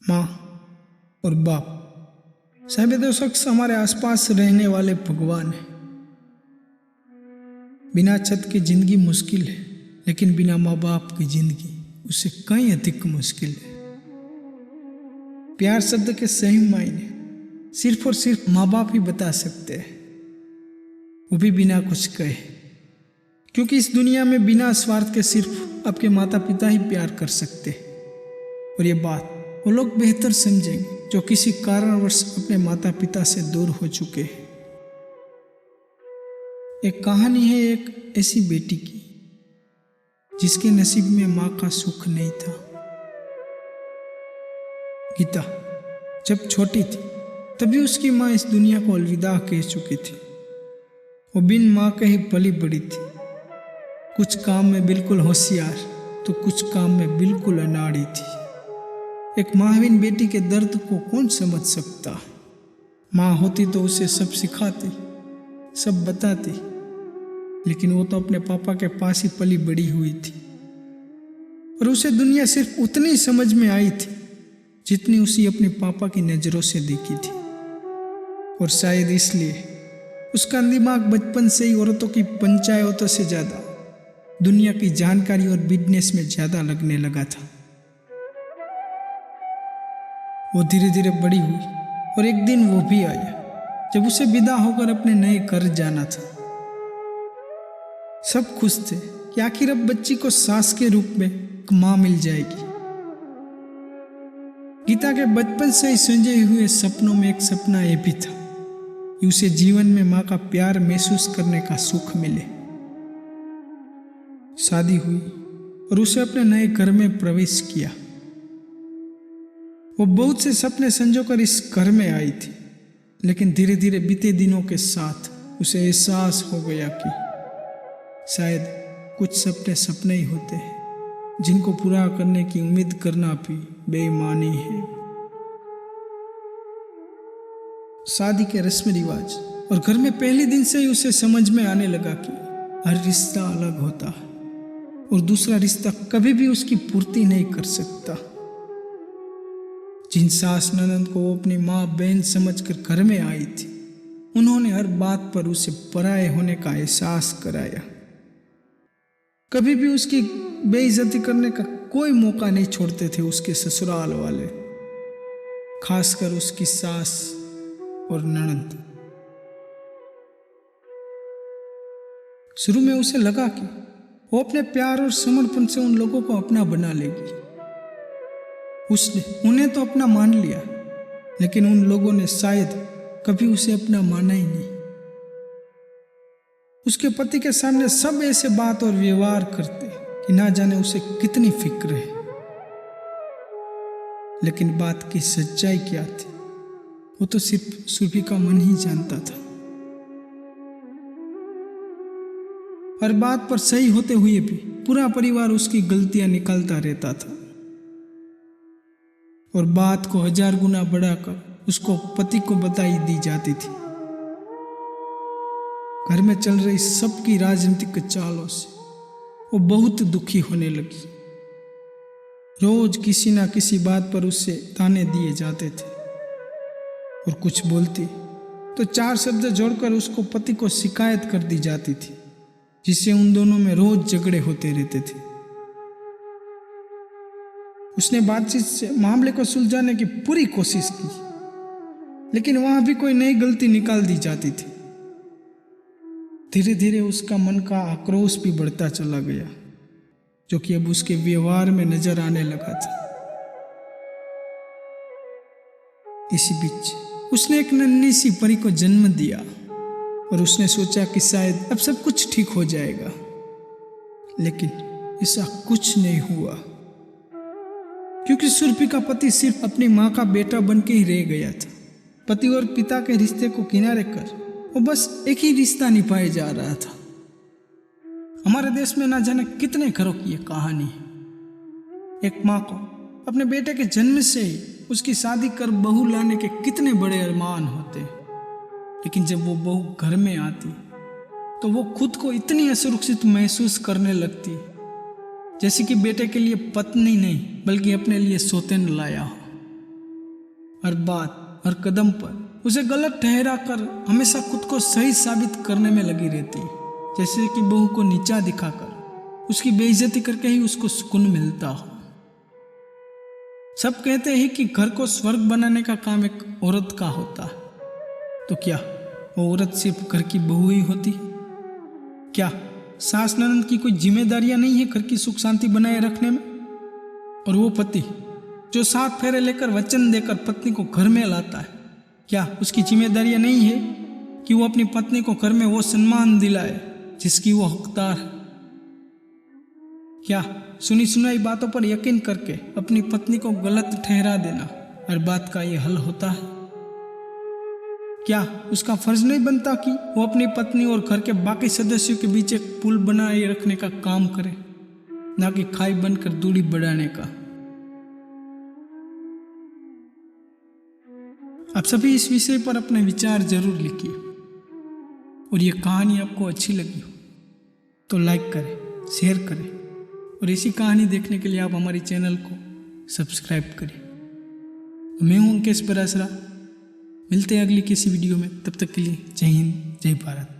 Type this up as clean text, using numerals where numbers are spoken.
माँ और बाप साहब दो शख्स हमारे आसपास रहने वाले भगवान हैं। बिना छत की जिंदगी मुश्किल है, लेकिन बिना माँ बाप की जिंदगी उससे कहीं अधिक मुश्किल है। प्यार शब्द के सही मायने सिर्फ और सिर्फ माँ बाप ही बता सकते हैं, वो भी बिना कुछ कहे, क्योंकि इस दुनिया में बिना स्वार्थ के सिर्फ आपके माता पिता ही प्यार कर सकते हैं। और ये बात वो लोग बेहतर समझेंगे जो किसी कारणवश अपने माता पिता से दूर हो चुके हैं। एक कहानी है एक ऐसी बेटी की जिसके नसीब में माँ का सुख नहीं था। गीता जब छोटी थी तभी उसकी माँ इस दुनिया को अलविदा कह चुकी थी। वो बिन माँ के ही पली बड़ी थी, कुछ काम में बिल्कुल होशियार तो कुछ काम में बिल्कुल अनाड़ी थी। एक माँहीन बेटी के दर्द को कौन समझ सकता। माँ होती तो उसे सब सिखाती, सब बताती, लेकिन वो तो अपने पापा के पास ही पली बड़ी हुई थी और उसे दुनिया सिर्फ उतनी समझ में आई थी जितनी उसी अपने पापा की नज़रों से देखी थी। और शायद इसलिए उसका दिमाग बचपन से ही औरतों की पंचायतों से ज़्यादा दुनिया की जानकारी और बिजनेस में ज़्यादा लगने लगा था। वो धीरे धीरे बड़ी हुई और एक दिन वो भी आया जब उसे विदा होकर अपने नए घर जाना था। सब खुश थे कि आखिर अब बच्ची को सास के रूप में एक माँ मिल जाएगी। गीता के बचपन से ही संजय हुए सपनों में एक सपना यह भी था कि उसे जीवन में माँ का प्यार महसूस करने का सुख मिले। शादी हुई और उसे अपने नए घर में प्रवेश किया। वो बहुत से सपने संजोकर इस घर में आई थी, लेकिन धीरे धीरे बीते दिनों के साथ उसे एहसास हो गया कि शायद कुछ सपने सपने ही होते हैं जिनको पूरा करने की उम्मीद करना भी बेईमानी है। शादी के रस्म रिवाज और घर में पहले दिन से ही उसे समझ में आने लगा कि हर रिश्ता अलग होता है और दूसरा रिश्ता कभी भी उसकी पूर्ति नहीं कर सकता। जिन सास ननद को वो अपनी माँ बहन समझकर घर में आई थी, उन्होंने हर बात पर उसे पराये होने का एहसास कराया। कभी भी उसकी बेइज्जती करने का कोई मौका नहीं छोड़ते थे उसके ससुराल वाले, खासकर उसकी सास और ननद। शुरू में उसे लगा कि वो अपने प्यार और समर्पण से उन लोगों को अपना बना लेगी। उसने उन्हें तो अपना मान लिया, लेकिन उन लोगों ने शायद कभी उसे अपना माना ही नहीं। उसके पति के सामने सब ऐसे बात और व्यवहार करते कि ना जाने उसे कितनी फिक्र है, लेकिन बात की सच्चाई क्या थी वो तो सिर्फ सुरभि का मन ही जानता था। हर बात पर सही होते हुए भी पूरा परिवार उसकी गलतियां निकालता रहता था और बात को 1000 गुना बढ़ाकर उसको पति को बताई दी जाती थी। घर में चल रही सबकी राजनीतिक चालों से वो बहुत दुखी होने लगी। रोज किसी ना किसी बात पर उससे ताने दिए जाते थे और कुछ बोलती तो 4 शब्द जोड़कर उसको पति को शिकायत कर दी जाती थी, जिससे उन दोनों में रोज झगड़े होते रहते थे। उसने बातचीत से मामले को सुलझाने की पूरी कोशिश की, लेकिन वहां भी कोई नई गलती निकाल दी जाती थी। धीरे धीरे उसका मन का आक्रोश भी बढ़ता चला गया, जो कि अब उसके व्यवहार में नजर आने लगा था। इसी बीच उसने एक नन्ही सी परी को जन्म दिया और उसने सोचा कि शायद अब सब कुछ ठीक हो जाएगा, लेकिन ऐसा कुछ नहीं हुआ, क्योंकि सुरभि का पति सिर्फ अपनी माँ का बेटा बन के ही रह गया था। पति और पिता के रिश्ते को किनारे कर वो बस एक ही रिश्ता निभाए जा रहा था। हमारे देश में ना जाने कितने घरों की ये कहानी है। एक माँ को अपने बेटे के जन्म से ही उसकी शादी कर बहू लाने के कितने बड़े अरमान होते, लेकिन जब वो बहू घर में आती तो वो खुद को इतनी असुरक्षित महसूस करने लगती जैसे कि बेटे के लिए पत्नी नहीं बल्कि अपने लिए सौतेन लाया हो। हर बात, हर कदम पर उसे गलत ठहरा कर हमेशा खुद को सही साबित करने में लगी रहती है। जैसे कि बहू को नीचा दिखाकर उसकी बेइज्जती करके ही उसको सुकून मिलता हो। सब कहते हैं कि घर को स्वर्ग बनाने का काम एक औरत का होता है, तो क्या वो औरत सिर्फ घर की बहू ही होती है? क्या सास ननद की कोई जिम्मेदारियां नहीं है घर की सुख शांति बनाए रखने में? और वो पति जो 7 फेरे लेकर वचन देकर पत्नी को घर में लाता है, क्या उसकी जिम्मेदारियां नहीं है कि वो अपनी पत्नी को घर में वो सम्मान दिलाए जिसकी वो हकदार है? क्या सुनी सुनाई बातों पर यकीन करके अपनी पत्नी को गलत ठहरा देना हर बात का ये हल होता है? क्या उसका फर्ज नहीं बनता कि वो अपनी पत्नी और घर के बाकी सदस्यों के बीच एक पुल बनाए रखने का काम करे, ना कि खाई बनकर दूरी बढ़ाने का? आप सभी इस विषय पर अपने विचार जरूर लिखिए, और ये कहानी आपको अच्छी लगी हो तो लाइक करें, शेयर करें, और ऐसी कहानी देखने के लिए आप हमारे चैनल को सब्सक्राइब करें। मैं हूं अंकेश परासरा, मिलते हैं अगली किसी वीडियो में। तब तक के लिए जय हिंद, जय भारत।